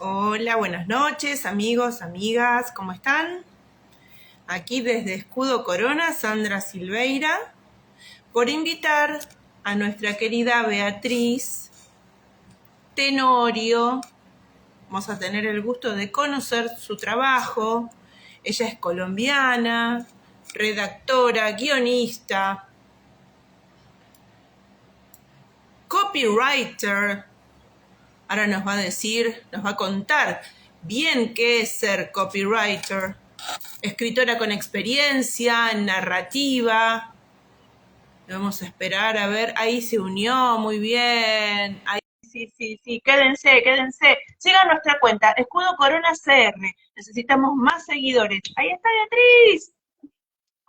Hola, buenas noches, amigos, amigas, ¿cómo están? Aquí desde Escudo Corona, Sandra Silveira, por invitar a nuestra querida Beatriz Tenorio. Vamos a tener el gusto de conocer su trabajo. Ella es colombiana, redactora, guionista, copywriter. Ahora nos va a decir, nos va a contar bien qué es ser copywriter. Escritora con experiencia en narrativa. Vamos a esperar a ver, ahí se unió, muy bien. Ahí, sí, quédense. Sigan nuestra cuenta, Escudo Corona CR. Necesitamos más seguidores. Ahí está Beatriz.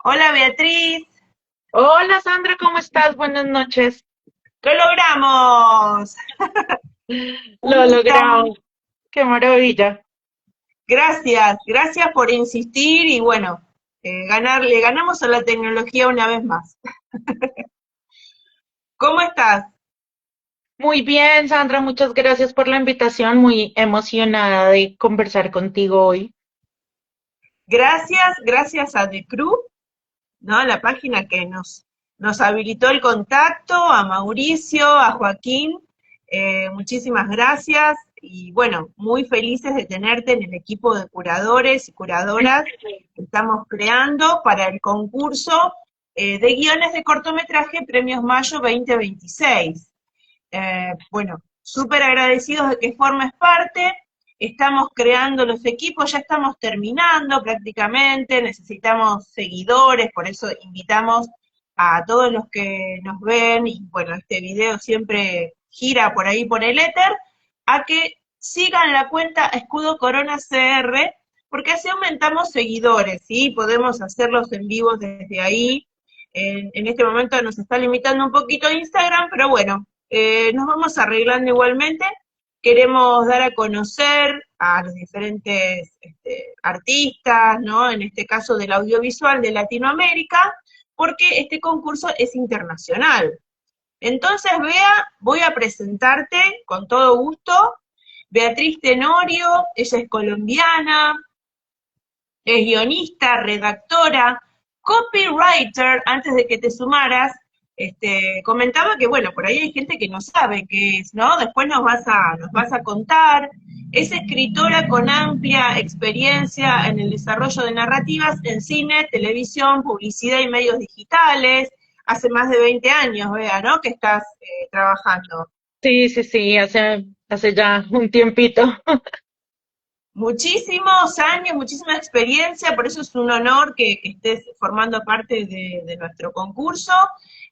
Hola Beatriz. Hola Sandra, ¿cómo estás? Buenas noches. ¡Lo logramos! Un Lo montón. logramos. Qué maravilla. Gracias por insistir y bueno, le ganamos a la tecnología una vez más. ¿Cómo estás? Muy bien, Sandra, muchas gracias por la invitación. Muy emocionada de conversar contigo hoy. Gracias a The Crew, ¿no? La página que nos habilitó el contacto, a Mauricio, a Joaquín, muchísimas gracias y bueno, muy felices de tenerte en el equipo de curadores y curadoras que estamos creando para el concurso de guiones de cortometraje Premios Mayo 2026. Bueno, súper agradecidos de que formes parte. Estamos creando los equipos, ya estamos terminando prácticamente, necesitamos seguidores, por eso invitamos a todos los que nos ven, y bueno, este video siempre gira por ahí por el éter, a que sigan la cuenta Escudo Corona CR, porque así aumentamos seguidores, ¿sí? Podemos hacerlos en vivos desde ahí. En este momento nos está limitando un poquito Instagram, pero bueno, nos vamos arreglando igualmente. Queremos dar a conocer a los diferentes artistas, ¿no? En este caso del audiovisual de Latinoamérica, porque este concurso es internacional. Entonces, Bea, voy a presentarte con todo gusto. Beatriz Tenorio, ella es colombiana, es guionista, redactora, copywriter. Antes de que te sumaras, comentaba que, bueno, por ahí hay gente que no sabe qué es, ¿no? Después nos vas a contar. Es escritora con amplia experiencia en el desarrollo de narrativas en cine, televisión, publicidad y medios digitales. Hace más de 20 años, Bea, ¿no? Que estás trabajando. Sí, hace ya un tiempito. Muchísimos años, muchísima experiencia, por eso es un honor que estés formando parte de nuestro concurso.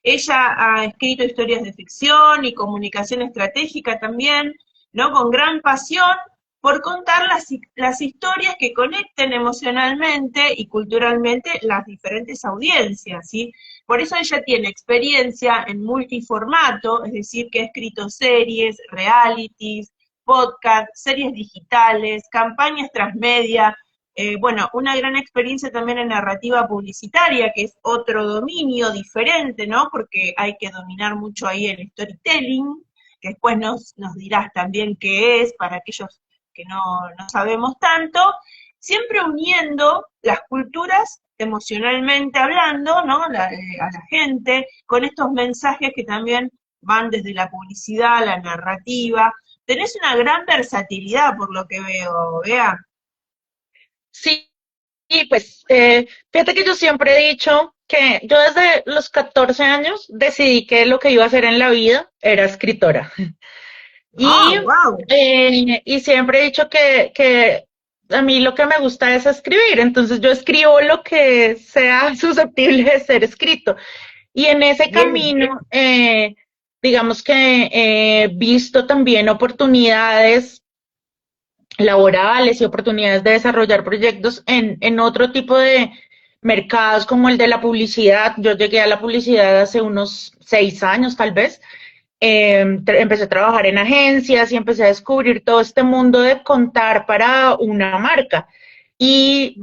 Ella ha escrito historias de ficción y comunicación estratégica también, ¿no? Con gran pasión por contar las historias que conecten emocionalmente y culturalmente las diferentes audiencias, ¿sí? Por eso ella tiene experiencia en multiformato, es decir, que ha escrito series, realities, podcast, series digitales, campañas transmedia, bueno, una gran experiencia también en narrativa publicitaria, que es otro dominio diferente, ¿no? Porque hay que dominar mucho ahí el storytelling, que después nos dirás también qué es para aquellos que no sabemos tanto, siempre uniendo las culturas emocionalmente hablando, ¿no? A la gente, con estos mensajes que también van desde la publicidad, la narrativa. Tenés una gran versatilidad por lo que veo, Bea. Sí, y pues fíjate que yo siempre he dicho que yo desde los 14 años decidí que lo que iba a hacer en la vida era escritora. Y, Oh, wow. y siempre he dicho que a mí lo que me gusta es escribir, entonces yo escribo lo que sea susceptible de ser escrito. Y en ese Bien. camino, digamos que he visto también oportunidades laborales y oportunidades de desarrollar proyectos en otro tipo de mercados como el de la publicidad. Yo llegué a la publicidad hace unos 6 años tal vez. Empecé a trabajar en agencias y empecé a descubrir todo este mundo de contar para una marca. Y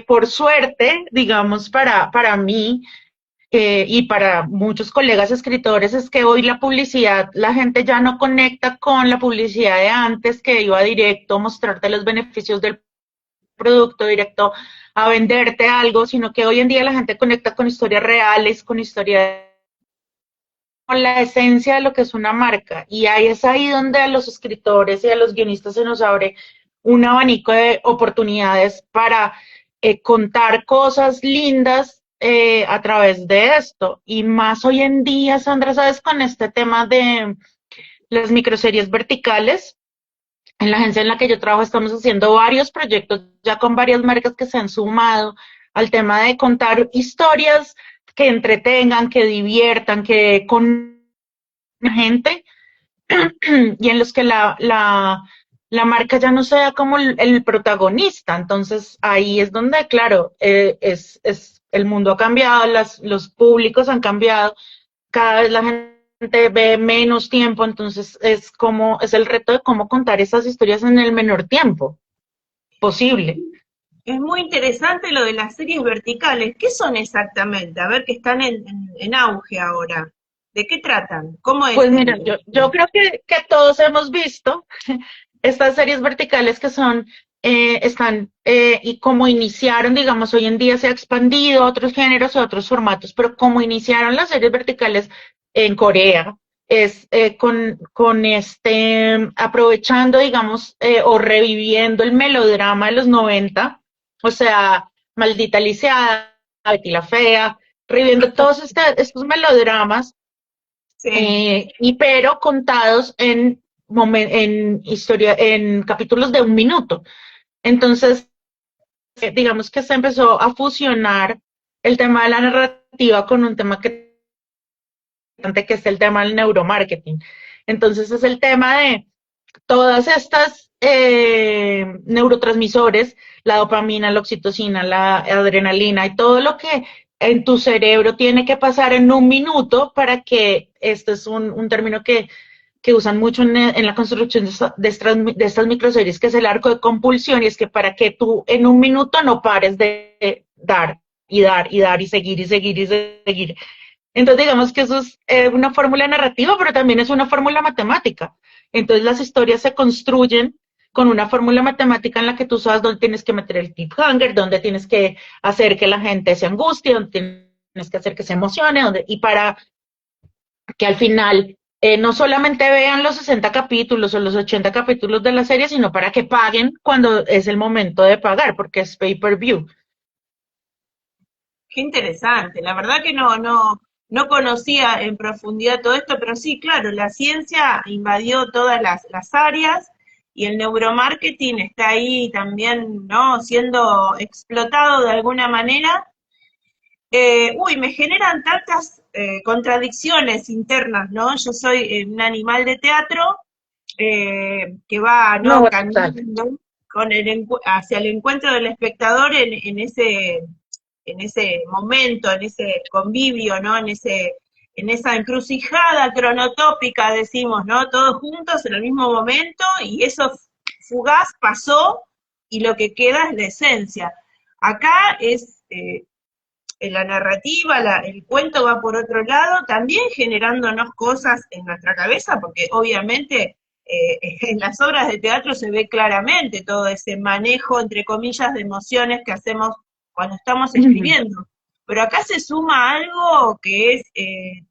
por suerte, digamos, para mí, y para muchos colegas escritores es que hoy la publicidad, la gente ya no conecta con la publicidad de antes, que iba directo a mostrarte los beneficios del producto, directo a venderte algo, sino que hoy en día la gente conecta con historias reales, con historias, con la esencia de lo que es una marca. Y ahí es ahí donde a los escritores y a los guionistas se nos abre un abanico de oportunidades para contar cosas lindas a través de esto. Y más hoy en día, Sandra, sabes, con este tema de las microseries verticales, en la agencia en la que yo trabajo estamos haciendo varios proyectos ya con varias marcas que se han sumado al tema de contar historias que entretengan, que diviertan, que con gente y en los que la marca ya no sea como el protagonista. Entonces ahí es donde, claro, el mundo ha cambiado, los públicos han cambiado, cada vez la gente ve menos tiempo, entonces es el reto de cómo contar esas historias en el menor tiempo posible. Es muy interesante lo de las series verticales. ¿Qué son exactamente? A ver, que están en auge ahora. ¿De qué tratan? ¿Cómo es Pues mira, yo creo que todos hemos visto estas series verticales que son, están, y como iniciaron, digamos, hoy en día se ha expandido a otros géneros, a otros formatos, pero como iniciaron las series verticales en Corea, es con aprovechando, digamos, o reviviendo el melodrama de los 90, o sea, Maldita Lisiada, Betty la Fea, reviviendo todos estos melodramas Sí. y pero contados en historia, en capítulos de un minuto. Entonces, digamos que se empezó a fusionar el tema de la narrativa con un tema que es el tema del neuromarketing. Entonces, es el tema de todas estas neurotransmisores, la dopamina, la oxitocina, la adrenalina y todo lo que en tu cerebro tiene que pasar en un minuto para que, este es un término que usan mucho en la construcción de estas microseries, que es el arco de compulsión, y es que para que tú en un minuto no pares de dar y dar y dar y seguir y seguir y seguir. Entonces, digamos que eso es una fórmula narrativa, pero también es una fórmula matemática. Entonces, las historias se construyen con una fórmula matemática en la que tú sabes dónde tienes que meter el cliffhanger, dónde tienes que hacer que la gente se angustie, dónde tienes que hacer que se emocione, y para que al final no solamente vean los 60 capítulos o los 80 capítulos de la serie, sino para que paguen cuando es el momento de pagar, porque es pay-per-view. Qué interesante. La verdad que no conocía en profundidad todo esto, pero sí, claro, la ciencia invadió todas las áreas y el neuromarketing está ahí también, ¿no? Siendo explotado de alguna manera. Me generan tantas contradicciones internas, ¿no? Yo soy un animal de teatro que va, No, ¿no? total. Caminando hacia el encuentro del espectador en ese momento, en ese convivio, ¿no? En esa encrucijada cronotópica, decimos, ¿no? Todos juntos en el mismo momento y eso fugaz pasó y lo que queda es la esencia. Acá es en la narrativa, el cuento va por otro lado, también generándonos cosas en nuestra cabeza, porque obviamente en las obras de teatro se ve claramente todo ese manejo, entre comillas, de emociones que hacemos cuando estamos escribiendo. Pero acá se suma algo que es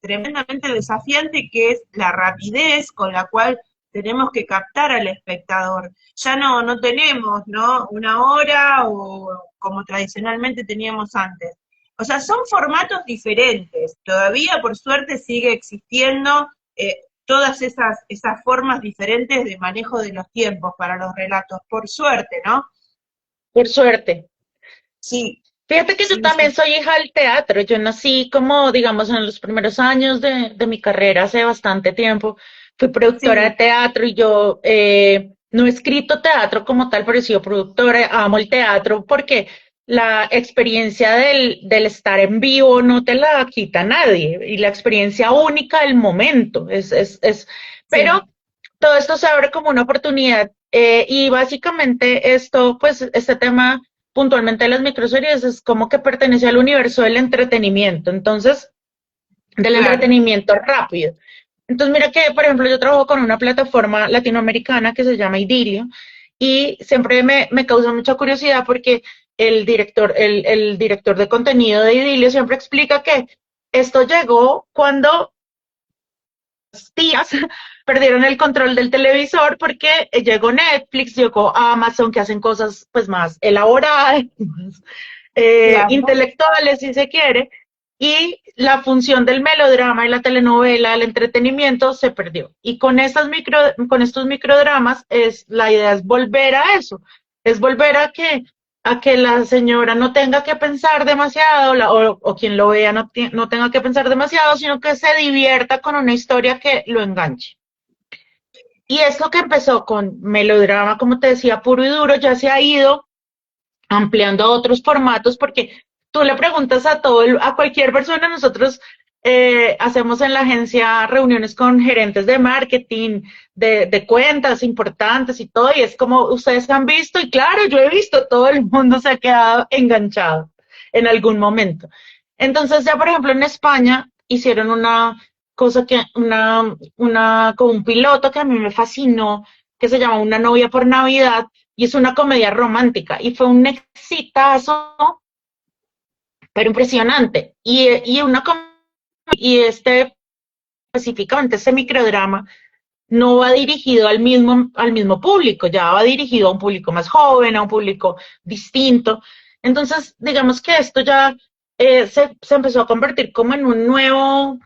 tremendamente desafiante, que es la rapidez con la cual tenemos que captar al espectador. Ya no tenemos, ¿no? Una hora o como tradicionalmente teníamos antes. O sea, son formatos diferentes. Todavía, por suerte, sigue existiendo todas esas formas diferentes de manejo de los tiempos para los relatos. Por suerte, ¿no? Por suerte. Sí, Fíjate que yo sí, también sí. soy hija del teatro. Yo nací como, digamos, en los primeros años de mi carrera, hace bastante tiempo. Fui productora de Sí, teatro y yo no he escrito teatro como tal, pero he sido productora. Amo el teatro porque la experiencia del estar en vivo no te la quita nadie. Y la experiencia única del momento. Pero sí. todo esto se abre como una oportunidad. Y básicamente esto, pues, este tema puntualmente de las microseries es como que pertenece al universo del entretenimiento, entonces, del Claro, entretenimiento rápido. Entonces, mira que, por ejemplo, yo trabajo con una plataforma latinoamericana que se llama Idilio y siempre me causa mucha curiosidad porque el director de contenido de Idilio siempre explica que esto llegó cuando las tías perdieron el control del televisor porque llegó Netflix, llegó Amazon, que hacen cosas pues más elaboradas, más claro. intelectuales si se quiere, y la función del melodrama y la telenovela, el entretenimiento se perdió. Y con estos microdramas la idea es volver a eso, es volver a que la señora no tenga que pensar demasiado, o quien lo vea no tenga que pensar demasiado, sino que se divierta con una historia que lo enganche. Y esto que empezó con melodrama, como te decía, puro y duro, ya se ha ido ampliando a otros formatos, porque tú le preguntas a cualquier persona, nosotros hacemos en la agencia reuniones con gerentes de marketing, de cuentas importantes y todo, y es como ustedes han visto, y claro, yo he visto, todo el mundo se ha quedado enganchado en algún momento. Entonces ya, por ejemplo, en España hicieron una cosa como un piloto que a mí me fascinó, que se llama Una novia por Navidad, y es una comedia romántica y fue un exitazo, pero impresionante. Y específicamente este microdrama no va dirigido al mismo público, ya va dirigido a un público más joven, a un público distinto. Entonces, digamos que esto ya se empezó a convertir como en un nuevo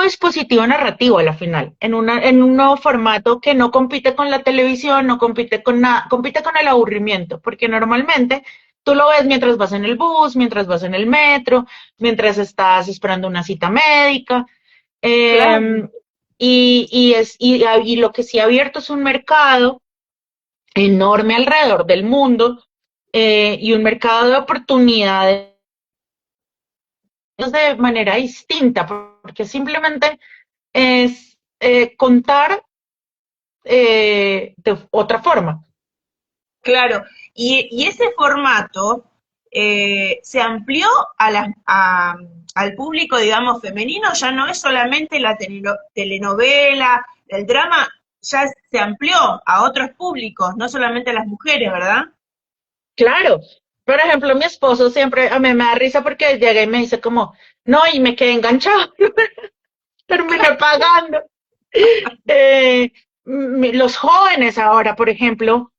dispositivo narrativo a la final, en un nuevo formato que no compite con la televisión, no compite con nada, compite con el aburrimiento, porque normalmente tú lo ves mientras vas en el bus, mientras vas en el metro, mientras estás esperando una cita médica. Claro. Eh, y lo que sí ha abierto es un mercado enorme alrededor del mundo y un mercado de oportunidades de manera distinta, porque simplemente es contar de otra forma. Claro, y ese formato se amplió al público, digamos, femenino, ya no es solamente la telenovela, el drama, ya se amplió a otros públicos, no solamente a las mujeres, ¿verdad? Claro, por ejemplo, mi esposo siempre, a mí me da risa porque llega y me dice como, no, y me quedé enganchado, terminé pagando. Los jóvenes ahora, por ejemplo,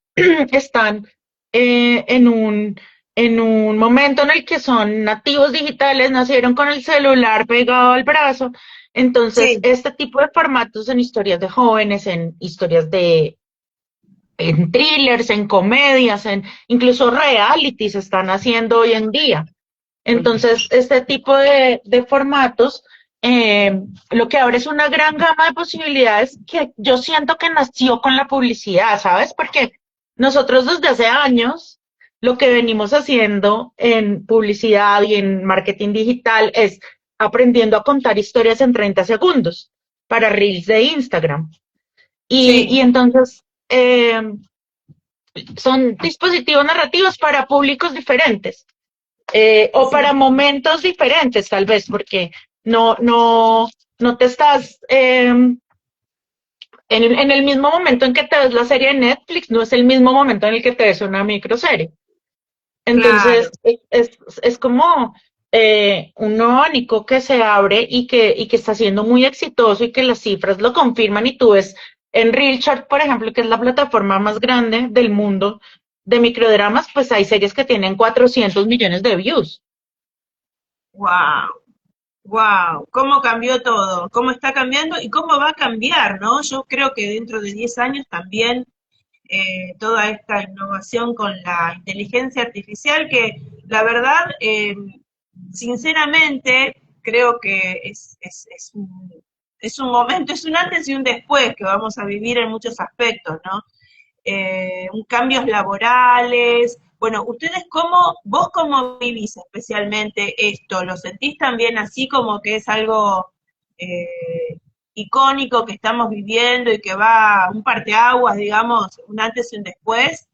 están eh, en un, en un momento en el que son nativos digitales, nacieron con el celular pegado al brazo. Entonces, Sí, este tipo de formatos en historias de jóvenes, en historias en thrillers, en comedias, en incluso realities se están haciendo hoy en día. Entonces, este tipo de formatos lo que abre es una gran gama de posibilidades que yo siento que nació con la publicidad, ¿sabes? Porque nosotros desde hace años lo que venimos haciendo en publicidad y en marketing digital es aprendiendo a contar historias en 30 segundos para reels de Instagram. Y sí, entonces son dispositivos narrativos para públicos diferentes o para sí, momentos diferentes, tal vez, porque no, no, no te estás en el mismo momento en que te ves la serie de Netflix, no es el mismo momento en el que te ves una microserie. claro. Entonces, es como un nuevo abanico que se abre y que está siendo muy exitoso y que las cifras lo confirman y tú ves en Reelchart, por ejemplo, que es la plataforma más grande del mundo de microdramas, pues hay series que tienen 400 millones de views. Wow, wow, cómo cambió todo, cómo está cambiando y cómo va a cambiar, ¿no? Yo creo que dentro de 10 años también toda esta innovación con la inteligencia artificial, que la verdad, sinceramente, creo que es un momento, es un antes y un después que vamos a vivir en muchos aspectos, ¿no? Cambios laborales. Bueno, ustedes vos cómo vivís especialmente esto, ¿lo sentís también así como que es algo icónico que estamos viviendo y que va un parteaguas, digamos, un antes y un después?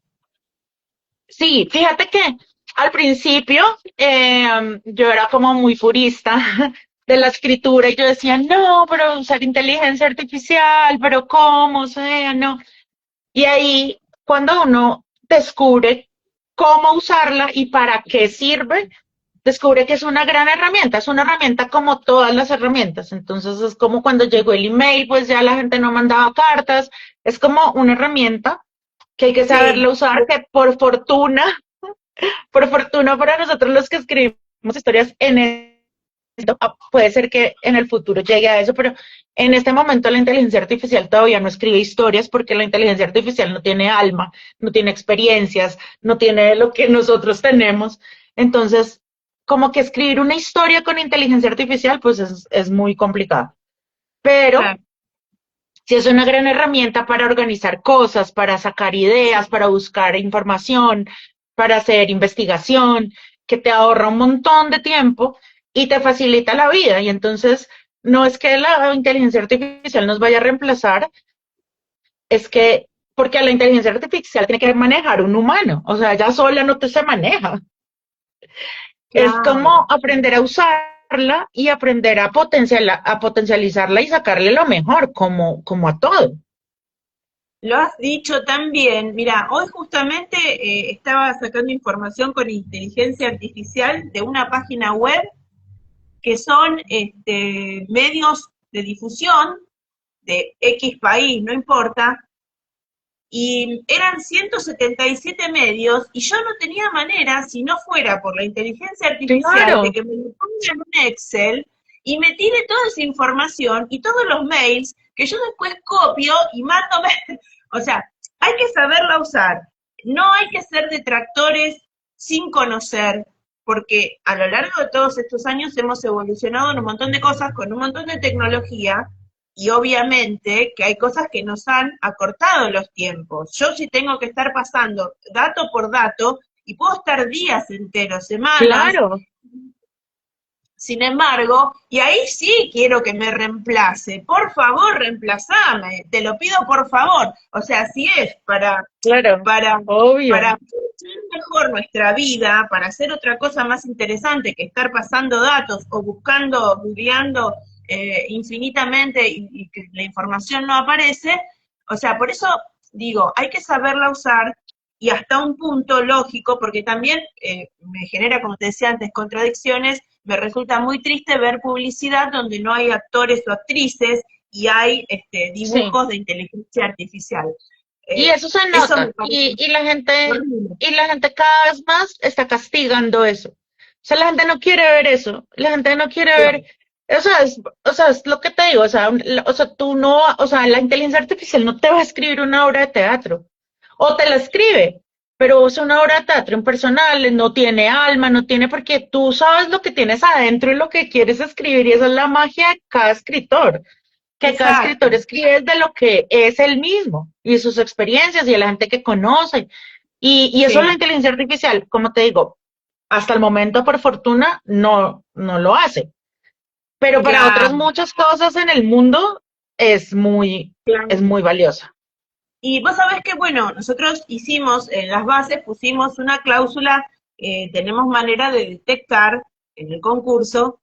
Sí, fíjate que al principio yo era como muy purista de la escritura y yo decía, no, pero usar inteligencia artificial, pero ¿cómo? O sea, no. Y ahí, cuando uno descubre cómo usarla y para qué sirve, descubre que es una herramienta como todas las herramientas. Entonces es como cuando llegó el email, pues ya la gente no mandaba cartas, es como una herramienta que hay que saberla Sí, usar, que por fortuna para nosotros los que escribimos historias en esto, puede ser que en el futuro llegue a eso, pero en este momento la inteligencia artificial todavía no escribe historias porque la inteligencia artificial no tiene alma, no tiene experiencias, no tiene lo que nosotros tenemos. Entonces, como que escribir una historia con inteligencia artificial, pues es muy complicado. Pero claro. sí es una gran herramienta para organizar cosas, para sacar ideas, para buscar información, para hacer investigación, que te ahorra un montón de tiempo y te facilita la vida. Y entonces, no es que la inteligencia artificial nos vaya a reemplazar, es que porque a la inteligencia artificial tiene que manejar un humano, o sea, ya sola no te se maneja. Es como Claro. aprender a usarla y aprender a potencializarla y sacarle lo mejor, como a todo. Lo has dicho también. Mira, hoy justamente estaba sacando información con inteligencia artificial de una página web que son medios de difusión de X país, no importa, y eran 177 medios y yo no tenía manera, si no fuera por la inteligencia artificial, de Claro, que me lo ponga en un Excel y me tire toda esa información y todos los mails que yo después copio y mando. O sea, hay que saberla usar. No hay que ser detractores sin conocer, porque a lo largo de todos estos años hemos evolucionado en un montón de cosas con un montón de tecnología y obviamente que hay cosas que nos han acortado los tiempos. Yo sí tengo que estar pasando dato por dato y puedo estar días enteros, semanas, claro, sin embargo, y ahí sí quiero que me reemplace. Por favor, reemplazame. Te lo pido por favor. O sea, si es claro, para, para obvio. hacer mejor nuestra vida, para hacer otra cosa más interesante que estar pasando datos o buscando, googleando infinitamente y que la información no aparece. O sea, por eso digo, hay que saberla usar y hasta un punto lógico, porque también me genera, como te decía antes, contradicciones. Me resulta muy triste ver publicidad donde no hay actores o actrices y hay Sí. dibujos de inteligencia artificial. Y eso se Eso me nota. parece horrible. Y la gente cada vez más está castigando eso. O sea, la gente no quiere ver eso. La gente no quiere ver. O sea, es lo que te digo. O sea, tú no, o sea, la inteligencia artificial no te va a escribir una obra de teatro. O te la escribe, pero es una obra de teatro impersonal, no tiene alma, no tiene, porque tú sabes lo que tienes adentro y lo que quieres escribir, y esa es la magia de cada escritor, que cada Exacto, escritor escribe de lo que es él mismo y sus experiencias y de la gente que conoce. Y eso la sí, inteligencia artificial, como te digo, hasta el momento, por fortuna, no lo hace. Pero para otras claro, muchas cosas en el mundo es claro. muy valiosa. Y vos sabés que, bueno, nosotros hicimos en las bases, pusimos una cláusula, tenemos manera de detectar en el concurso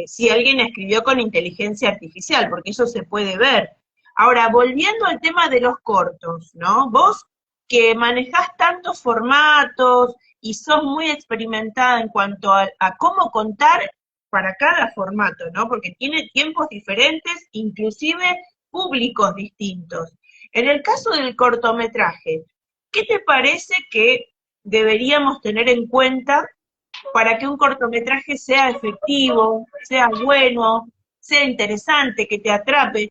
si alguien escribió con inteligencia artificial, porque eso se puede ver. Ahora, volviendo al tema de los cortos, ¿no? Vos que manejás tantos formatos y sos muy experimentada en cuanto a cómo contar para cada formato, ¿no? Porque tiene tiempos diferentes, inclusive públicos distintos. En el caso del cortometraje, ¿qué te parece que deberíamos tener en cuenta para que un cortometraje sea efectivo, sea bueno, sea interesante, que te atrape?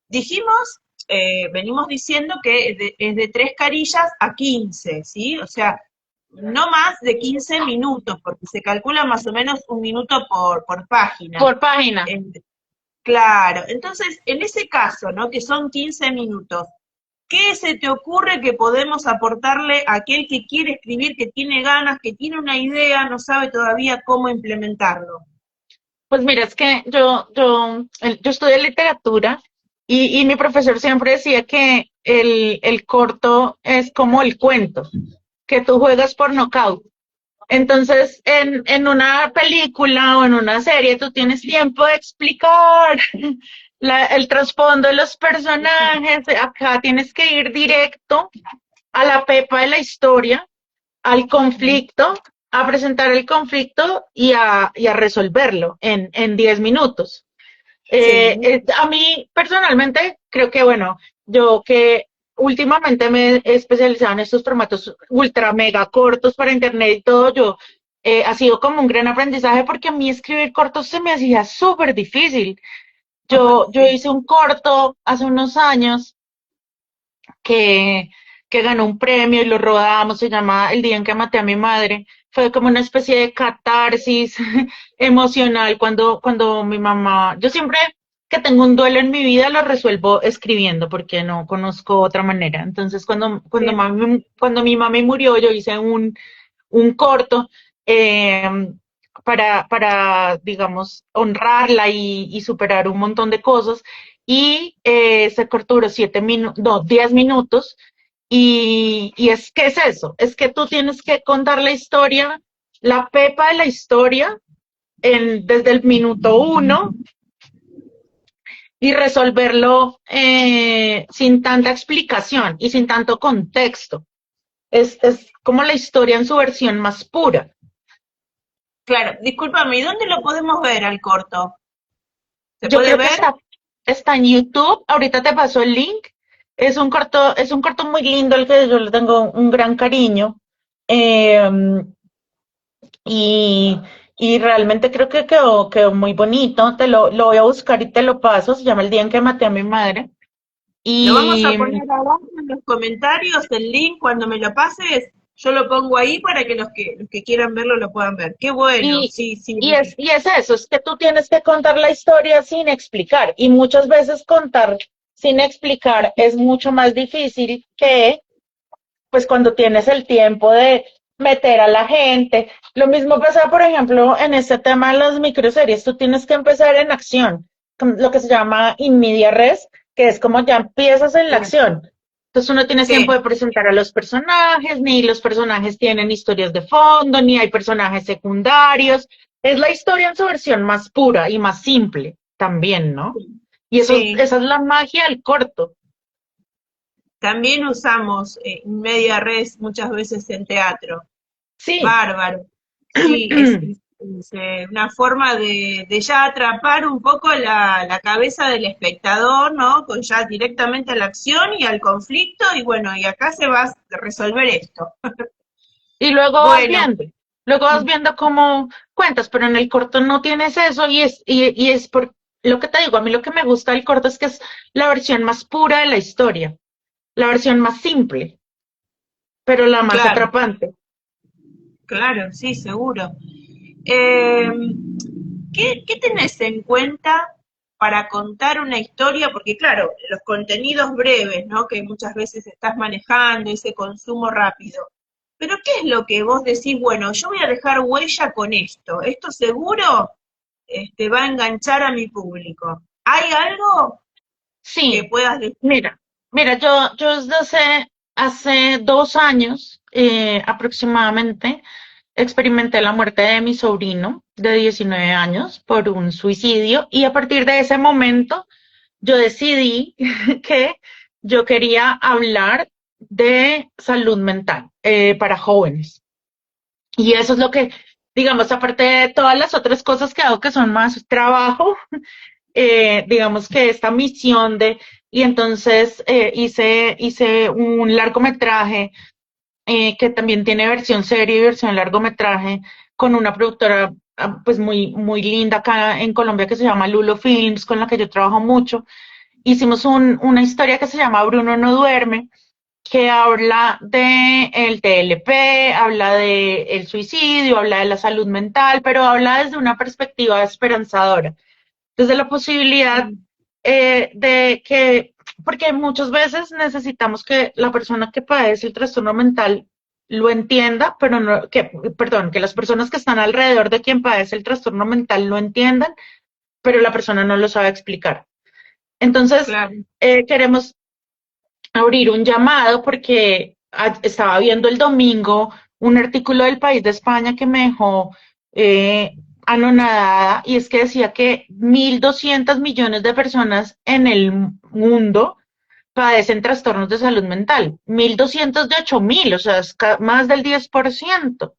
Dijimos, venimos diciendo que es de 3 carillas a 15, ¿sí? O sea, no más de 15 minutos, porque se calcula más o menos un minuto por página. Por página. Eh, claro, entonces, en ese caso, ¿no? Que son 15 minutos, ¿qué se te ocurre que podemos aportarle a aquel que quiere escribir, que tiene ganas, que tiene una idea, no sabe todavía cómo implementarlo? Pues mira, es que yo estudié literatura y mi profesor siempre decía que el corto es como el cuento. que tú juegas por nocaut. Entonces, en una película o en una serie, tú tienes tiempo de explicar el trasfondo de los personajes. Acá tienes que ir directo a la pepa de la historia, al conflicto, a presentar el conflicto y a resolverlo en 10 minutos. Sí, A mí personalmente creo que, bueno, yo que últimamente me he especializado en estos formatos ultra mega cortos para internet y todo, yo ha sido como un gran aprendizaje porque a mí escribir cortos se me hacía súper difícil. Yo sí. hice un corto hace unos años que, que ganó un premio y lo rodamos, se llama El día en que maté a mi madre. Fue como una especie de catarsis emocional cuando mi mamá, yo siempre que tengo un duelo en mi vida lo resuelvo escribiendo porque no conozco otra manera. Entonces Bien. cuando mi mami murió yo hice un corto eh, digamos, honrarla y superar un montón de cosas. Y ese corto duró 7 minutos, no, 10 minutos. Y es que es eso, es que tú tienes que contar la historia, la pepa de la historia, desde el minuto uno y resolverlo sin tanta explicación y sin tanto contexto. Es como la historia en su versión más pura. Claro, discúlpame, ¿y dónde lo podemos ver al corto? ¿Se Yo puede creo que ver? está en YouTube. Ahorita te paso el link. Es un corto muy lindo el que yo le tengo un gran cariño. Eh, y, y realmente creo que quedó muy bonito. Lo voy a buscar y te lo paso. Se llama El día en que maté a mi madre. Lo vamos a Y, poner abajo en los comentarios, el link, cuando me lo pases, yo lo pongo ahí para que los que quieran verlo lo puedan ver. Qué bueno, y, sí, sí. y es eso, es que tú tienes que contar la historia sin explicar. Y muchas veces contar sin explicar es mucho más difícil que pues cuando tienes el tiempo de meter a la gente. Lo mismo pasa, por ejemplo, en este tema de las microseries. Tú tienes que empezar en acción, lo que se llama in media res, que es como ya empiezas en la acción. Entonces uno tiene tiempo Sí, de presentar a los personajes, ni los personajes tienen historias de fondo, ni hay personajes secundarios. Es la historia en su versión más pura y más simple también, ¿no? Y sí. esa es la magia del corto. También usamos media res muchas veces en teatro. Sí. Bárbaro. Sí, es una forma de ya atrapar un poco la cabeza del espectador, ¿no? Con ya directamente a la acción y al conflicto, y bueno, y acá se va a resolver esto. Y Bueno, luego vas viendo cómo cuentas, pero en el corto no tienes eso y es por lo que te digo, a mí lo que me gusta del corto es que es la versión más pura de la historia, la versión más simple, pero la más claro, atrapante. claro, sí, seguro. Eh, ¿qué tenés en cuenta para contar una historia? Porque claro, los contenidos breves, ¿no? Que muchas veces estás manejando, ese consumo rápido. Pero ¿qué es lo que vos decís? Bueno, yo voy a dejar huella con esto. Esto seguro va a enganchar a mi público. ¿Hay algo que Sí, puedas decir? mira, yo desde hace 2 años aproximadamente experimenté la muerte de mi sobrino de 19 años por un suicidio y a partir de ese momento yo decidí que yo quería hablar de salud mental para jóvenes. Y eso es lo que, digamos, aparte de todas las otras cosas que hago que son más trabajo, digamos que esta misión y entonces hice un largometraje que también tiene versión serie y versión largometraje con una productora pues muy, muy linda acá en Colombia que se llama Lulo Films, con la que yo trabajo mucho. Hicimos una historia que se llama Bruno no duerme, que habla de el TLP, habla de el suicidio, habla de la salud mental, pero habla desde una perspectiva esperanzadora, desde la posibilidad de que, porque muchas veces necesitamos que la persona que padece el trastorno mental lo entienda, pero no, perdón, que las personas que están alrededor de quien padece el trastorno mental lo entiendan, pero la persona no lo sabe explicar. Entonces, Claro, queremos abrir un llamado porque estaba viendo el domingo un artículo del País de España que me dejó anonadada, y es que decía que 1.200 millones de personas en el mundo padecen trastornos de salud mental. 1.200 de 8.000, o sea, es más del 10%.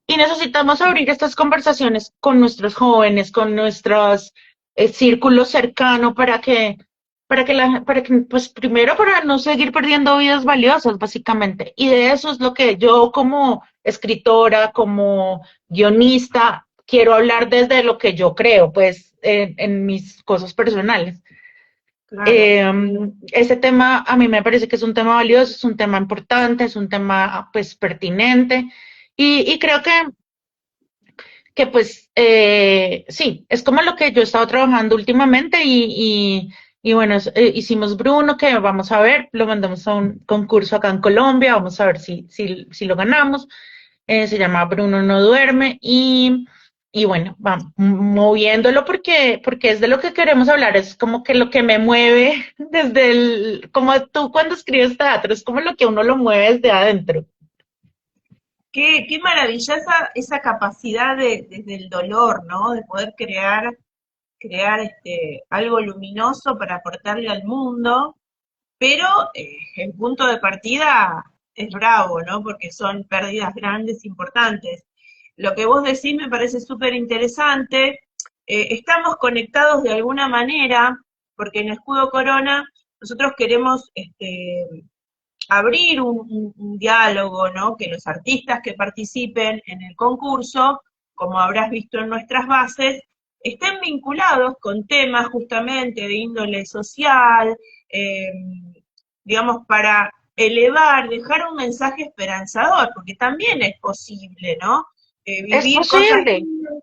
Y necesitamos abrir estas conversaciones con nuestros jóvenes, con nuestros círculos cercanos pues primero para no seguir perdiendo vidas valiosas, básicamente. Y de eso es lo que yo como escritora, como guionista, quiero hablar desde lo que yo creo, pues, en mis cosas personales. Claro. Ese tema a mí me parece que es un tema valioso, es un tema importante, es un tema pues pertinente, y creo que pues sí, es como lo que yo he estado trabajando últimamente, y bueno, hicimos Bruno, que vamos a ver, lo mandamos a un concurso acá en Colombia, vamos a ver si lo ganamos. Se llama Bruno no duerme, y bueno, vamos moviéndolo porque es de lo que queremos hablar, es como que lo que me mueve desde como tú cuando escribes teatro, es como lo que uno lo mueve desde adentro. Qué maravillosa esa capacidad desde el dolor, ¿no? De poder crear algo luminoso para aportarle al mundo, pero el punto de partida es bravo, ¿no? Porque son pérdidas grandes, importantes. Lo que vos decís me parece súper interesante. Estamos conectados de alguna manera, porque en Escudo Corona nosotros queremos abrir un diálogo, ¿no? Que los artistas que participen en el concurso, como habrás visto en nuestras bases, estén vinculados con temas justamente de índole social, eh, digamos, para elevar, dejar un mensaje esperanzador, porque también es posible, ¿no? Es Vivir cosas posible. lindas.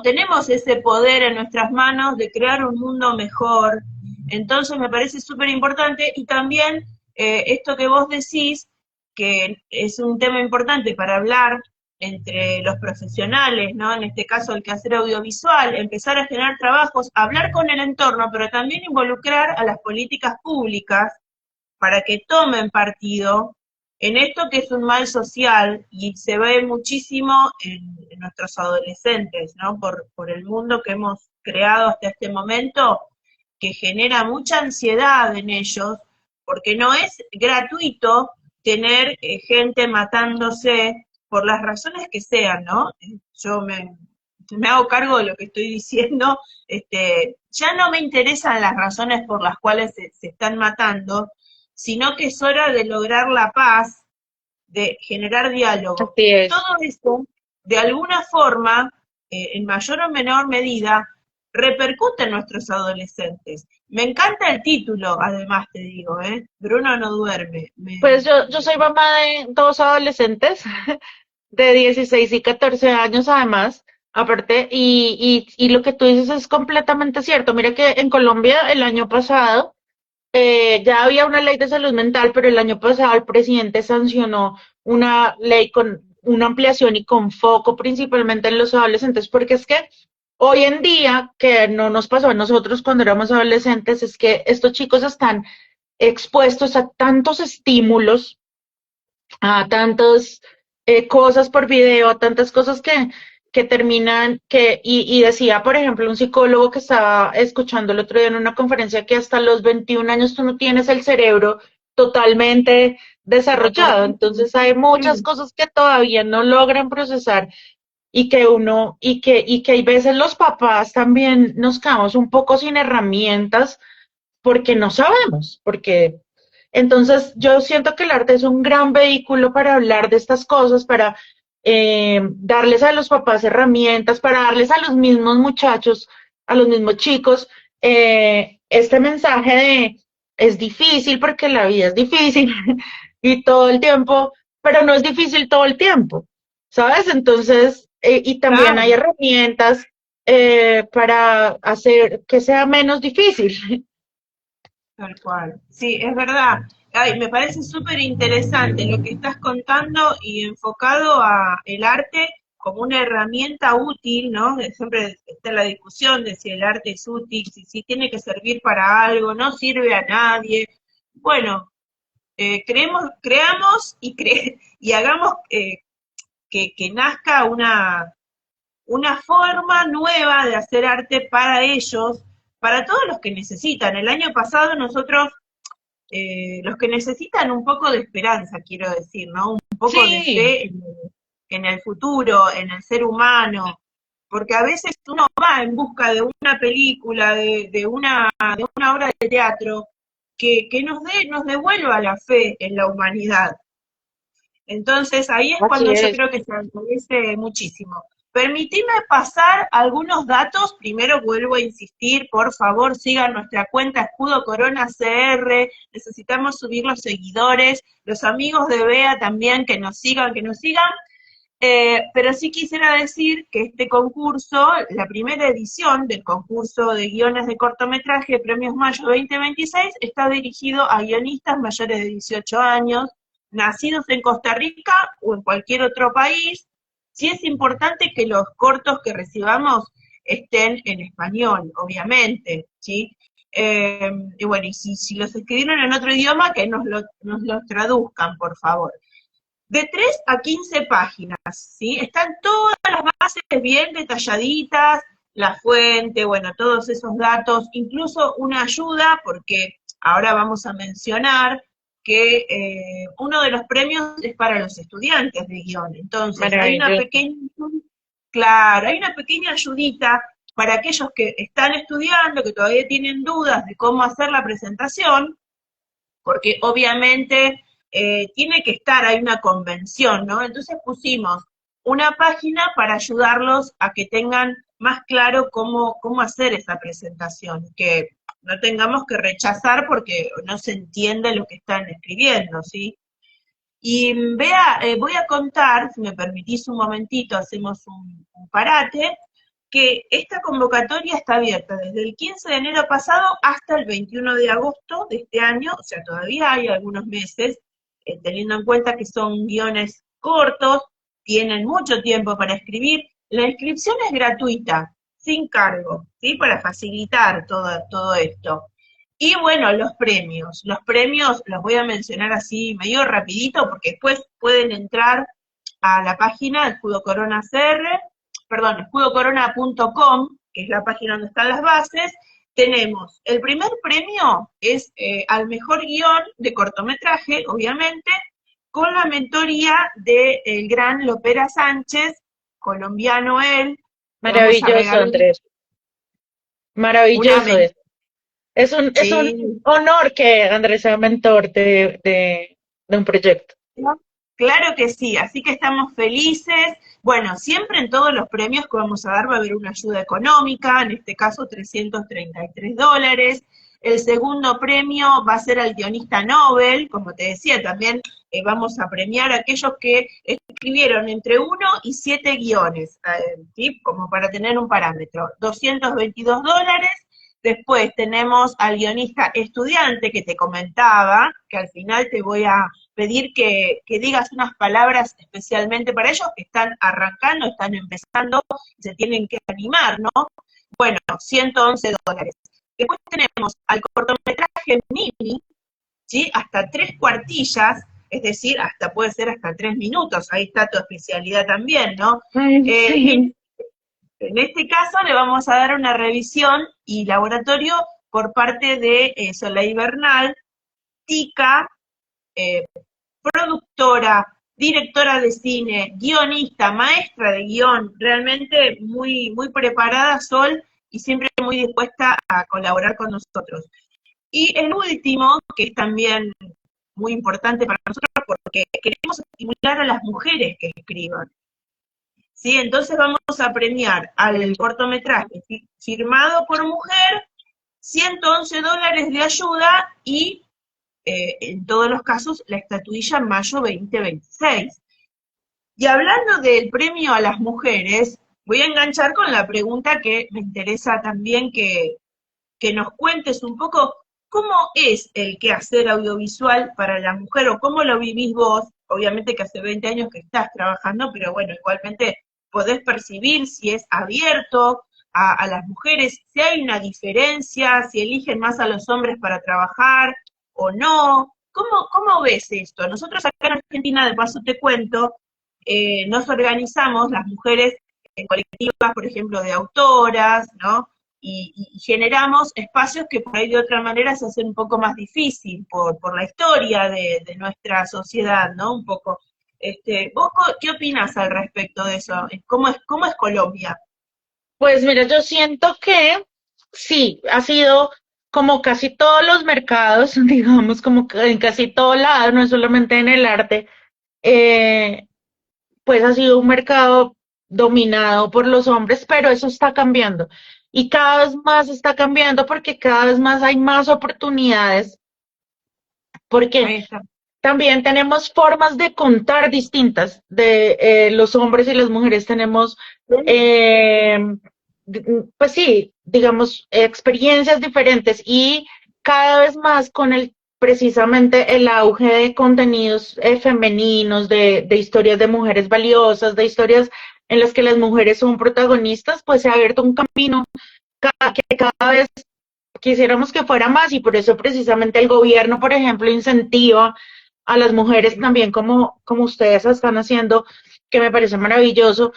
Tenemos ese poder en nuestras manos de crear un mundo mejor. Entonces me parece súper importante, y también esto que vos decís, que es un tema importante para hablar entre los profesionales, ¿no? En este caso el quehacer audiovisual, empezar a generar trabajos, hablar con el entorno, pero también involucrar a las políticas públicas para que tomen partido en esto que es un mal social y se ve muchísimo en nuestros adolescentes, ¿no? Por el mundo que hemos creado hasta este momento, que genera mucha ansiedad en ellos, porque no es gratuito tener gente matándose por las razones que sean, ¿no? Yo me hago cargo de lo que estoy diciendo, ya no me interesan las razones por las cuales se están matando, sino que es hora de lograr la paz, de generar diálogo. Así Y todo es. eso, de alguna forma, en mayor o menor medida, repercute en nuestros adolescentes. Me encanta el título, además te digo, ¿eh? Bruno no duerme. Pues yo soy mamá de dos adolescentes de 16 y 14 años además, aparte, y lo que tú dices es completamente cierto. Mira que en Colombia el año pasado ya había una ley de salud mental, pero el año pasado el presidente sancionó una ley con una ampliación y con foco principalmente en los adolescentes, porque es que hoy en día, que no nos pasó a nosotros cuando éramos adolescentes, es que estos chicos están expuestos a tantos estímulos, a tantas cosas por video, a tantas cosas que terminan, y decía, por ejemplo, un psicólogo que estaba escuchando el otro día en una conferencia, que hasta los 21 años tú no tienes el cerebro totalmente desarrollado, entonces hay muchas Sí, cosas que todavía no logran procesar, y que hay veces los papás también nos quedamos un poco sin herramientas porque no sabemos, porque entonces yo siento que el arte es un gran vehículo para hablar de estas cosas, para darles a los papás herramientas, para darles a los mismos muchachos, a los mismos chicos, este mensaje de es difícil porque la vida es difícil y todo el tiempo, pero no es difícil todo el tiempo, ¿sabes? Entonces, y también hay claro, herramientas para hacer que sea menos difícil. tal cual. Sí, es verdad. Ay, me parece súper interesante lo que estás contando y enfocado a el arte como una herramienta útil, ¿no? Siempre está la discusión de si el arte es útil, si tiene que servir para algo, no sirve a nadie. Bueno, creamos y hagamos que nazca una forma nueva de hacer arte para ellos, para todos los que necesitan. El año pasado nosotros, los que necesitan un poco de esperanza, quiero decir, ¿no? Un poco de Sí, fe en el futuro, en el ser humano, porque a veces uno va en busca de una película, de una obra de teatro, que nos devuelva la fe en la humanidad. Entonces ahí es así cuando yo es. creo que se agradece muchísimo. Permitime pasar algunos datos. Primero vuelvo a insistir, por favor, sigan nuestra cuenta Escudo Corona CR. Necesitamos subir los seguidores. Los amigos de Bea también que nos sigan, que nos sigan. Pero sí quisiera decir que este concurso, la primera edición del concurso de guiones de cortometraje Premios Mayo 2026, está dirigido a guionistas mayores de 18 años, nacidos en Costa Rica o en cualquier otro país. Sí es importante que los cortos que recibamos estén en español, obviamente, ¿sí? Y bueno, y si los escribieron en otro idioma, que nos los traduzcan, por favor de 3 a 15 páginas, ¿sí? Están todas las bases bien detalladitas, la fuente, bueno, todos esos datos, incluso una ayuda, porque ahora vamos a mencionar que uno de los premios es para los estudiantes de guión. Entonces, hay una Maravilloso. pequeña, claro, hay una pequeña ayudita para aquellos que están estudiando, que todavía tienen dudas de cómo hacer la presentación, porque obviamente tiene que estar, hay una convención, ¿no? Entonces pusimos una página para ayudarlos a que tengan más claro cómo hacer esa presentación, que no tengamos que rechazar porque no se entiende lo que están escribiendo, ¿sí? Y vea, voy a contar, si me permitís un momentito, hacemos un parate, que esta convocatoria está abierta desde el 15 de enero pasado hasta el 21 de agosto de este año, o sea, todavía hay algunos meses, teniendo en cuenta que son guiones cortos, tienen mucho tiempo para escribir. La inscripción es gratuita, sin cargo, ¿sí? Para facilitar todo esto. Y bueno, los premios los voy a mencionar así medio rapidito porque después pueden entrar a la página de Escudo Corona CR, perdón, escudocorona.com, que es la página donde están las bases. Tenemos, el primer premio es al mejor guión de cortometraje, obviamente, con la mentoría del gran Lopera Sánchez, colombiano él. Le vamos a Maravilloso, regalar Andrés. una Maravilloso mentoría. es. Es un Sí, honor que Andrés sea mentor de un proyecto. claro que sí, así que estamos felices. Bueno, siempre en todos los premios que vamos a dar va a haber una ayuda económica, en este caso $333. El segundo premio va a ser al guionista Nobel, como te decía, también vamos a premiar a aquellos que escribieron entre 1 y 7 guiones, ¿sí? Como para tener un parámetro. $222. Después tenemos al guionista estudiante que te comentaba, que al final te voy a pedir que digas unas palabras especialmente para ellos que están arrancando, están empezando, se tienen que animar, ¿no? Bueno, $111. Después tenemos al cortometraje mini, ¿sí? Hasta 3 cuartillas, es decir, hasta puede ser hasta 3 minutos, ahí está tu especialidad también, ¿no? Ay, Y sí. en este caso le vamos a dar una revisión y laboratorio por parte de Soleil Bernal, TICA, eh, productora, directora de cine, guionista, maestra de guión, realmente muy, muy preparada, Sol, y siempre muy dispuesta a colaborar con nosotros. Y el último, que es también muy importante para nosotros, porque queremos estimular a las mujeres que escriban. ¿Sí? Entonces vamos a premiar al cortometraje firmado por mujer, $111 de ayuda y en todos los casos la estatuilla en mayo 2026. Y hablando del premio a las mujeres, voy a enganchar con la pregunta que me interesa también que nos cuentes un poco cómo es el quehacer audiovisual para la mujer o cómo lo vivís vos. Obviamente que hace 20 años que estás trabajando, pero bueno, igualmente podés percibir si es abierto a las mujeres, si hay una diferencia, si eligen más a los hombres para trabajar o no. ¿Cómo ves esto? Nosotros acá en Argentina, de paso te cuento, nos organizamos las mujeres en colectivas, por ejemplo, de autoras, ¿no? Y generamos espacios que por ahí de otra manera se hacen un poco más difícil por la historia de nuestra sociedad, ¿no? Un poco. ¿Vos qué opinás al respecto de eso? Cómo es Colombia? Pues mira, yo siento que sí, ha sido como casi todos los mercados, digamos, como que en casi todo lado, no es solamente en el arte, eh, pues ha sido un mercado dominado por los hombres, pero eso está cambiando. Y cada vez más está cambiando porque cada vez más hay más oportunidades, porque Ahí está. también tenemos formas de contar distintas. De los hombres y las mujeres tenemos, eh, pues sí, digamos, experiencias diferentes y cada vez más con el precisamente el auge de contenidos femeninos, de historias de mujeres valiosas, de historias en las que las mujeres son protagonistas, pues se ha abierto un camino que cada vez quisiéramos que fuera más y por eso precisamente el gobierno, por ejemplo, incentiva a las mujeres también como ustedes están haciendo, que me parece maravilloso,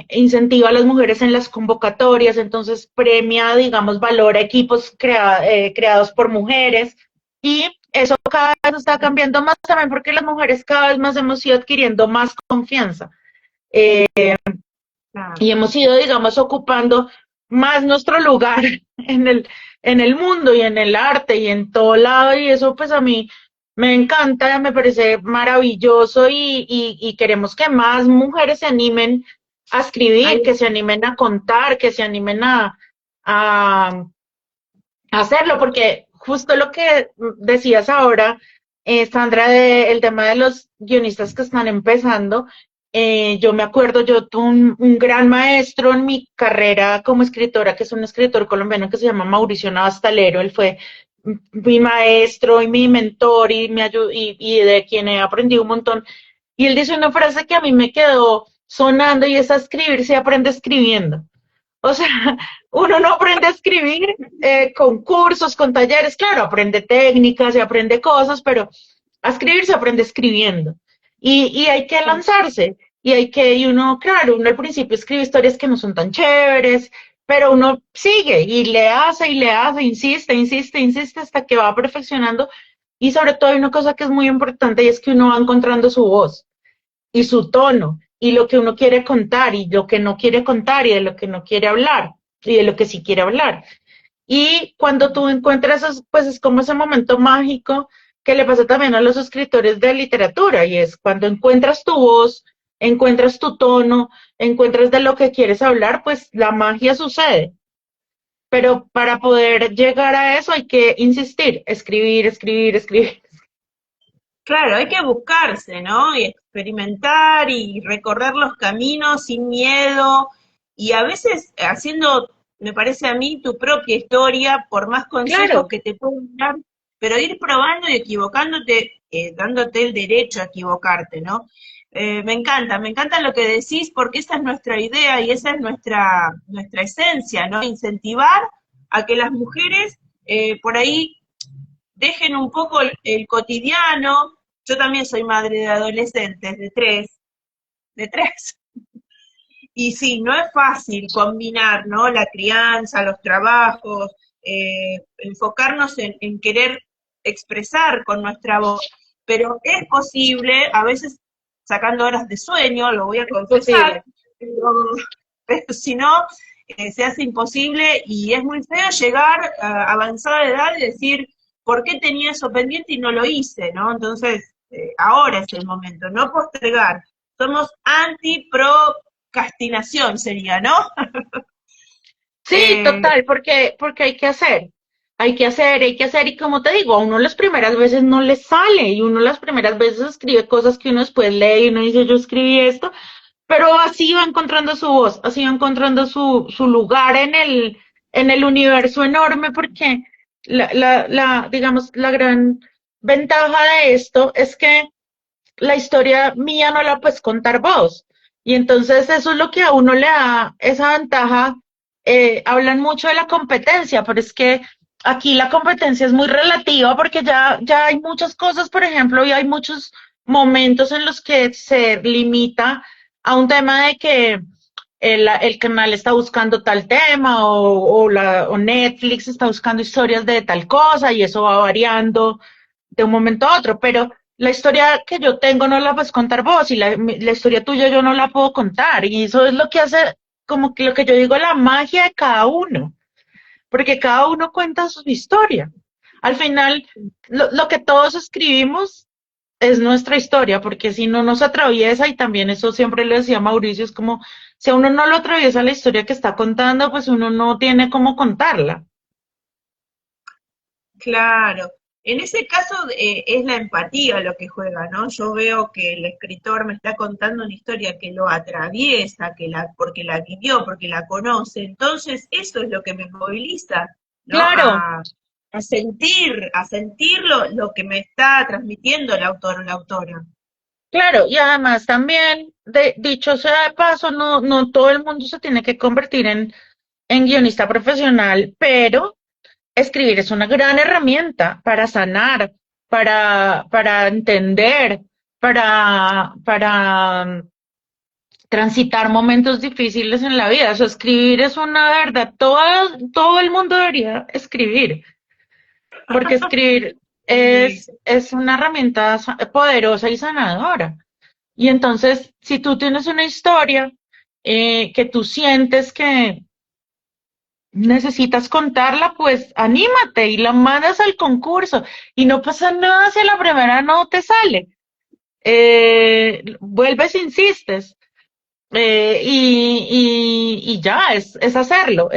incentiva a las mujeres en las convocatorias, entonces premia, digamos, valora equipos creados por mujeres y eso cada vez está cambiando más también porque las mujeres cada vez más hemos ido adquiriendo más confianza. Eh, Claro. y hemos ido, digamos, ocupando más nuestro lugar en el mundo y en el arte y en todo lado, y eso pues a mí me encanta, me parece maravilloso y queremos que más mujeres se animen a escribir, Ahí que se animen a contar, que se animen a hacerlo, porque justo lo que decías ahora, Sandra, el tema de los guionistas que están empezando, yo me acuerdo, yo tuve un gran maestro en mi carrera como escritora, que es un escritor colombiano que se llama Mauricio Navastalero, él fue mi maestro y mi mentor y, y de quien he aprendido un montón. Y él dice una frase que a mí me quedó sonando y es: a escribir se aprende escribiendo. O sea, uno no aprende a escribir con cursos, con talleres, claro, aprende técnicas y aprende cosas, pero a escribir se aprende escribiendo. Y hay que lanzarse. Y uno, claro, uno al principio escribe historias que no son tan chéveres, pero uno sigue y le hace, insiste, insiste, insiste hasta que va perfeccionando. Y sobre todo hay una cosa que es muy importante y es que uno va encontrando su voz y su tono y lo que uno quiere contar y lo que no quiere contar y de lo que no quiere hablar y de lo que sí quiere hablar. Y cuando tú encuentras, pues es como ese momento mágico que le pasa también a los escritores de literatura y es cuando encuentras tu voz, encuentras tu tono, encuentras de lo que quieres hablar, pues la magia sucede. Pero para poder llegar a eso hay que insistir, escribir, escribir, escribir. Claro, hay que buscarse, ¿no? Y experimentar y recorrer los caminos sin miedo y a veces haciendo, me parece a mí, tu propia historia, por más consejos Claro, que te puedan dar, pero ir probando y equivocándote, dándote el derecho a equivocarte, ¿no? Me encanta lo que decís porque esa es nuestra idea y esa es nuestra esencia, ¿no? Incentivar a que las mujeres por ahí dejen un poco el cotidiano. Yo también soy madre de adolescentes, de tres. Y sí, no es fácil combinar, ¿no? La crianza, los trabajos, enfocarnos en querer expresar con nuestra voz, pero es posible, a veces sacando horas de sueño, lo voy a es confesar, posible. pero si no, se hace imposible y es muy feo llegar a avanzada edad y decir, ¿por qué tenía eso pendiente y no lo hice? ¿No? Entonces, ahora es el momento, no postergar. Somos anti-procrastinación, sería, ¿no? Sí, total, porque hay que hacer, y como te digo, a uno las primeras veces no le sale, y uno las primeras veces escribe cosas que uno después lee y uno dice, yo escribí esto, pero así va encontrando su voz, así va encontrando su lugar en el universo enorme, porque digamos, la gran ventaja de esto es que la historia mía no la puedes contar vos. Y entonces eso es lo que a uno le da esa ventaja. Hablan mucho de la competencia, pero es que aquí la competencia es muy relativa porque ya hay muchas cosas, por ejemplo, y hay muchos momentos en los que se limita a un tema de que el canal está buscando tal tema o Netflix está buscando historias de tal cosa y eso va variando de un momento a otro, pero la historia que yo tengo no la puedes contar vos y la historia tuya yo no la puedo contar y eso es lo que hace como que lo que yo digo la magia de cada uno, porque cada uno cuenta su historia. Al final, lo que todos escribimos es nuestra historia, porque si no nos atraviesa, y también eso siempre le decía a Mauricio, es como, si a uno no lo atraviesa la historia que está contando, pues uno no tiene cómo contarla. Claro. En ese caso es la empatía lo que juega, ¿no? Yo veo que el escritor me está contando una historia que lo atraviesa, porque la vivió, porque la conoce. Entonces eso es lo que me moviliza, ¿no? Claro, A sentir lo que me está transmitiendo el autor o la autora. claro, y además también, dicho sea de paso, no todo el mundo se tiene que convertir en guionista profesional, pero escribir es una gran herramienta para sanar, para entender, para transitar momentos difíciles en la vida. O sea, escribir es una verdad. Todo el mundo debería escribir, porque escribir Sí. es una herramienta poderosa y sanadora. Y entonces, si tú tienes una historia que tú sientes que necesitas contarla, pues anímate y la mandas al concurso. Y no pasa nada si a la primera no te sale. Vuelves, insistes. Y ya, es hacerlo,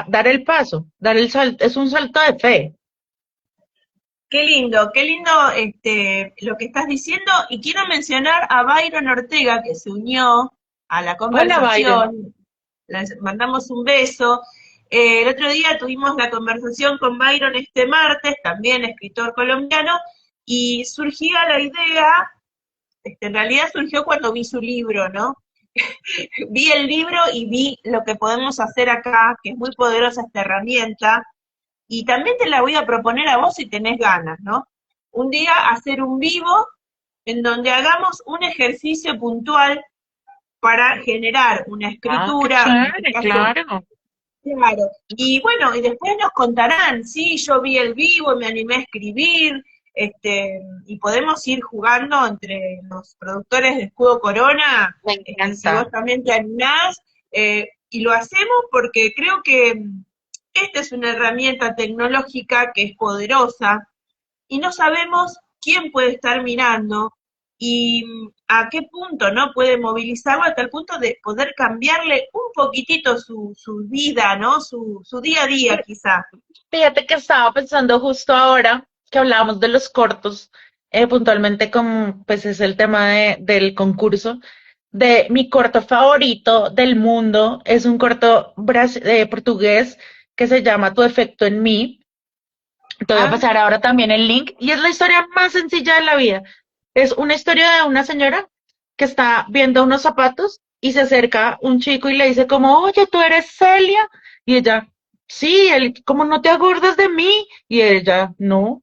dar el paso, dar el salto, es un salto de fe. Qué lindo lo que estás diciendo. Y quiero mencionar a Byron Ortega, que se unió a la Hola, Byron. conversación. Les mandamos un beso. El otro día tuvimos la conversación con Byron este martes, también escritor colombiano, y surgía la idea, en realidad surgió cuando vi su libro, ¿no? Vi el libro y vi lo que podemos hacer acá, que es muy poderosa esta herramienta, y también te la voy a proponer a vos si tenés ganas, ¿no? Un día hacer un vivo en donde hagamos un ejercicio puntual para generar una Ah, qué escritura, en este chévere, caso, claro. claro. Y bueno, y después nos contarán, sí, yo vi el vivo y me animé a escribir, y podemos ir jugando entre los productores de Escudo Corona, Me si vos encanta. también te animás, y lo hacemos porque creo que esta es una herramienta tecnológica que es poderosa y no sabemos quién puede estar mirando y a qué punto no puede movilizarlo hasta el punto de poder cambiarle un poquitito su vida, ¿no? Su día a día quizá. Fíjate que estaba pensando justo ahora que hablábamos de los cortos, puntualmente como pues es el tema del concurso, de mi corto favorito del mundo, es un corto portugués que se llama Tu efecto en mí. Te voy a Ah, pasar ahora también el link y es la historia más sencilla de la vida. Es una historia de una señora que está viendo unos zapatos y se acerca un chico y le dice como, oye, ¿tú eres Celia? Y ella, sí, él, ¿cómo no te acuerdas de mí? Y ella, no,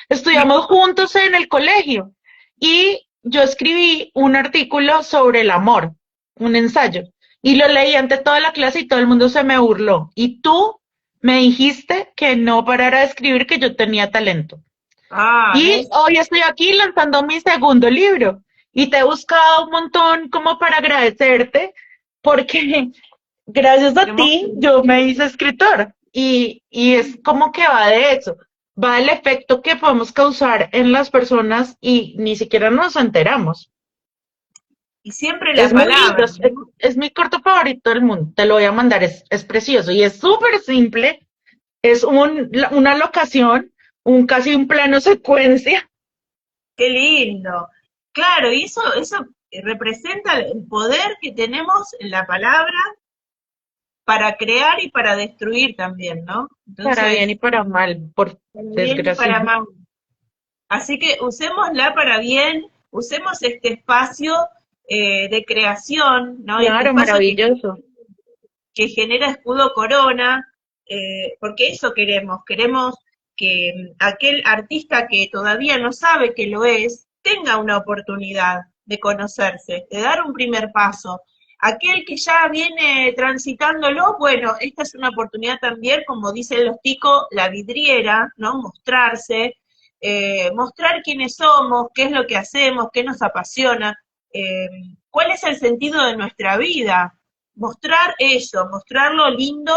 estudiamos juntos en el colegio. Y yo escribí un artículo sobre el amor, un ensayo, y lo leí ante toda la clase y todo el mundo se me burló. Y tú me dijiste que no parara de escribir, que yo tenía talento. Y ¿ves? hoy estoy aquí lanzando mi segundo libro y te he buscado un montón como para agradecerte porque gracias Qué a ti emoción. yo me hice escritor y es como que va de eso, va del efecto que podemos causar en las personas y ni siquiera nos enteramos. Y siempre la Es muy lindo, palabra, ¿no? es mi corto favorito del mundo, te lo voy a mandar, es precioso y es súper simple, es una locación, casi un plano secuencia. Qué lindo. Claro, y eso representa el poder que tenemos en la palabra para crear y para destruir también, ¿no? Para bien y Entonces, para mal, por para bien y desgracia. para mal. Así que usémosla para bien, usemos este espacio de creación, ¿no? Este Claro, espacio maravilloso. que genera Escudo Corona, porque eso queremos que aquel artista que todavía no sabe que lo es, tenga una oportunidad de conocerse, de dar un primer paso. Aquel que ya viene transitándolo, bueno, esta es una oportunidad también, como dicen los ticos, la vidriera, ¿no? Mostrarse, mostrar quiénes somos, qué es lo que hacemos, qué nos apasiona, eh, cuál es el sentido de nuestra vida. Mostrar eso, mostrar lo lindo,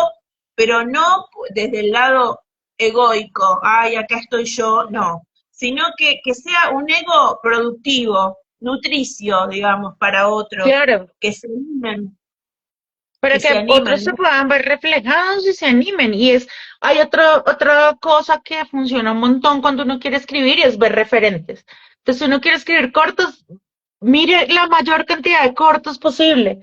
pero no desde el lado egoico, ay, acá estoy yo, no, sino que sea un ego productivo, nutricio, digamos, para otros, Claro, que se animen, que para se que otros animen, se ¿no? puedan ver reflejados y se animen. Hay otra cosa que funciona un montón cuando uno quiere escribir y es ver referentes. Entonces, si uno quiere escribir cortos, mire la mayor cantidad de cortos posible,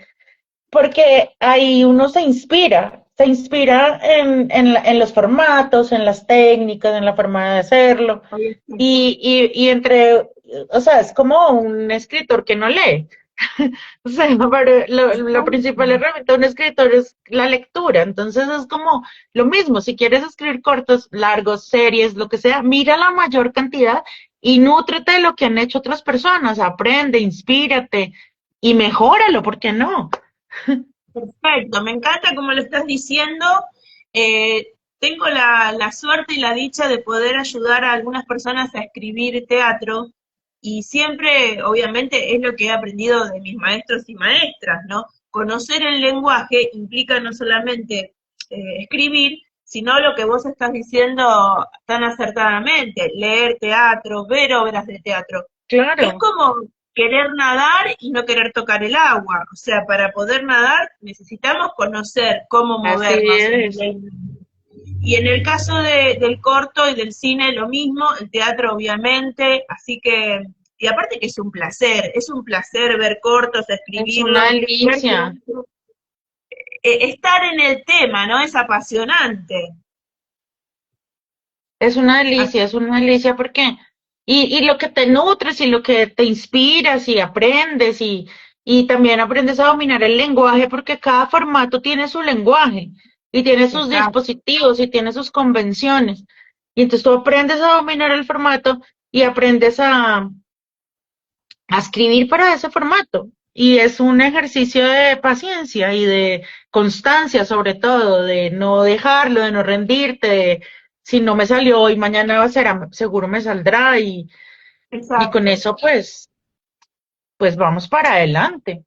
porque ahí uno se inspira en los formatos, en las técnicas, en la forma de hacerlo, y entre, o sea, es como un escritor que no lee. O sea, pero la principal herramienta de un escritor es la lectura, entonces es como lo mismo, si quieres escribir cortos, largos, series, lo que sea, mira la mayor cantidad y nútrete de lo que han hecho otras personas, aprende, inspírate y mejóralo, ¿por qué no? Perfecto, me encanta como lo estás diciendo. Tengo la suerte y la dicha de poder ayudar a algunas personas a escribir teatro y siempre, obviamente, es lo que he aprendido de mis maestros y maestras, ¿no? Conocer el lenguaje implica no solamente escribir, sino lo que vos estás diciendo tan acertadamente, leer teatro, ver obras de teatro. Es Claro, como querer nadar y no querer tocar el agua. O sea, para poder nadar necesitamos conocer cómo así movernos en el es. aire. Y en el caso del corto y del cine lo mismo, el teatro obviamente, así que, y aparte que es un placer ver cortos, Es una escribirlos, ver delicia, teatro, estar en el tema, ¿no? Es apasionante. Así, es una delicia porque, y lo que te nutres y lo que te inspiras y aprendes y también aprendes a dominar el lenguaje porque cada formato tiene su lenguaje y tiene sus exacto. dispositivos y tiene sus convenciones. Y entonces tú aprendes a dominar el formato y aprendes a escribir para ese formato. Y es un ejercicio de paciencia y de constancia, sobre todo, de no dejarlo, de no rendirte, de si no me salió hoy, mañana será, seguro me saldrá y con Exacto. eso pues vamos para adelante.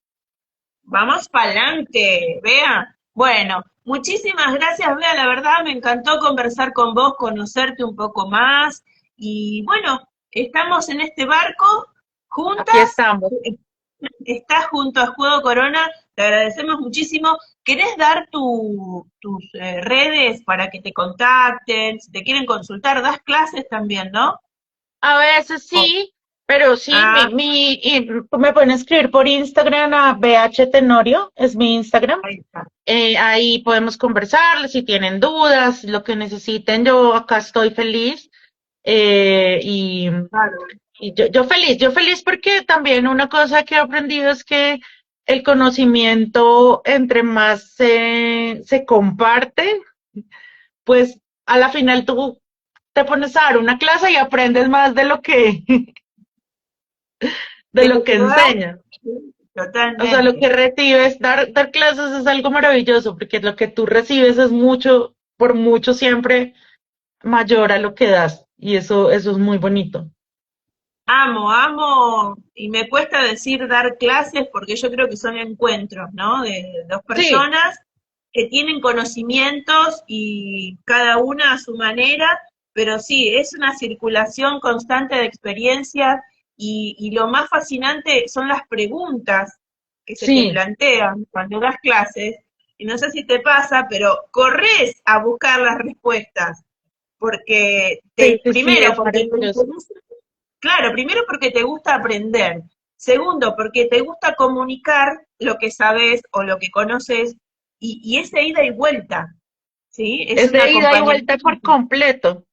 Vamos para adelante, Bea. Bueno, muchísimas gracias, Bea. La verdad me encantó conversar con vos, conocerte un poco más. Y bueno, estamos en este barco Aquí juntas. estamos. Estás junto a Juego Corona. Te agradecemos muchísimo. ¿Querés dar tus redes para que te contacten? Si te quieren consultar, das clases también, ¿no? A veces O- sí, pero sí, ah, me pueden escribir por Instagram a BH Tenorio, es mi Instagram. ahí está. Ahí podemos conversar, si tienen dudas, lo que necesiten, yo acá estoy feliz. Eh, y, Claro. y yo feliz porque también una cosa que he aprendido es que el conocimiento, entre más se comparte, pues a la final tú te pones a dar una clase y aprendes más de ¿De lo lo que que das? enseñas. Sí, O sea, lo totalmente. que recibes, dar clases es algo maravilloso, porque lo que tú recibes es mucho, por mucho siempre mayor a lo que das. Y eso es muy bonito. Amo, amo, y me cuesta decir dar clases porque yo creo que son encuentros, ¿no? De dos Sí, personas que tienen conocimientos y cada una a su manera, pero sí, es una circulación constante de experiencias y lo más fascinante son las preguntas que se te sí, plantean cuando das clases. Y no sé si te pasa, pero corres a buscar las respuestas porque sí, sí, sí, primero, es porque te maravilloso. interesa. Claro, primero porque te gusta aprender. Segundo, porque te gusta comunicar lo que sabes o lo que conoces y ese ida y vuelta, ¿sí? Es de ida y vuelta por completo.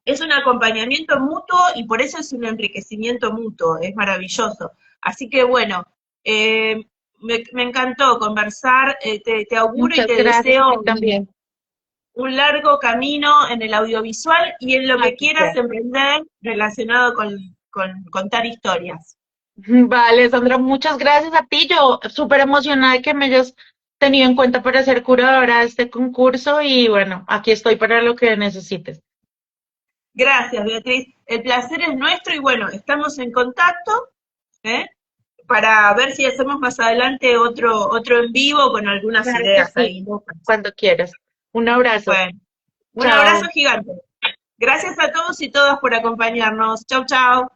Es un acompañamiento mutuo y por eso es un enriquecimiento mutuo, es maravilloso. Así que bueno, me encantó conversar, te auguro y Muchas te gracias a ti deseo también. un largo camino en el audiovisual y en lo que Así quieras sea. emprender relacionado con contar historias. Vale, Sandra, muchas gracias a ti. Yo súper emocionada de que me hayas tenido en cuenta para ser curadora de este concurso y bueno, aquí estoy para lo que necesites. Gracias, Beatriz. El placer es nuestro y bueno, estamos en contacto, ¿eh? Para ver si hacemos más adelante otro en vivo con algunas Claro que ideas sí, ahí locas. cuando quieras. Un abrazo. Bueno, un abrazo Chao. gigante. Gracias a todos y todas por acompañarnos. Chau, chau.